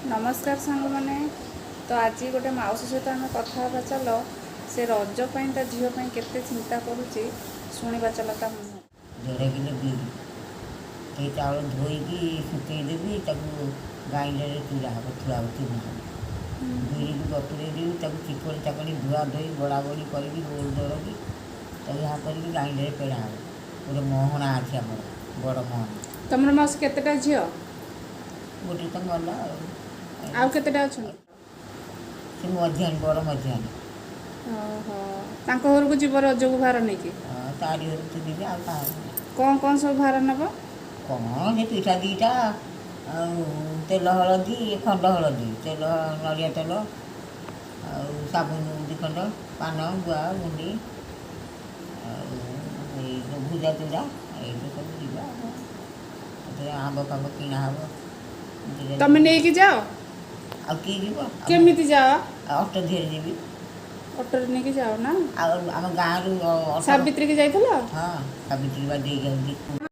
नमस्कार सांग मैंने तो आज गोटे मौसी सहित आम कथा चल से रज ता झील केते चिंता करुच्ची शुणा चल ता मुँह देढ़ किलो बिरी ते चाउल धोईकी सुखेदेवी ग्राइंडर चूड़ा हम थुआ चूना बिरी की बतुरे देवी चिकड़ी चाकड़ी धुआ धोई बड़ा बड़ी करी रोल दरकी यहाँ कर ग्राइंडर पेड़ा हम गोटे मोहना अच्छी आम बड़ मोहना तुम मौसी केतेटा झील गोटे तो गला आउ केतेटा अच्छा से मझियाणी बड़ मझियाणी ओहो घर को जीव रज को भार नहीं कि तारी घर तो देवी आ कौन कौन सब भार नब कौन से पिठा दीटा तेल हलदी खंड हलदी तेल नड़िया तेल साबुन दिखंड पान गुआ गुंडी भुजा चूड़ा ये सब जीवा आंब फाब किना हम तुम नहीं कि जाओ आ किए जीव केमिति जाओ अटो धीरे जीवी ऑटो नहीं कि जाओ ना आम गाँव सावित्री की जाइथलो हाँ सावित्री बा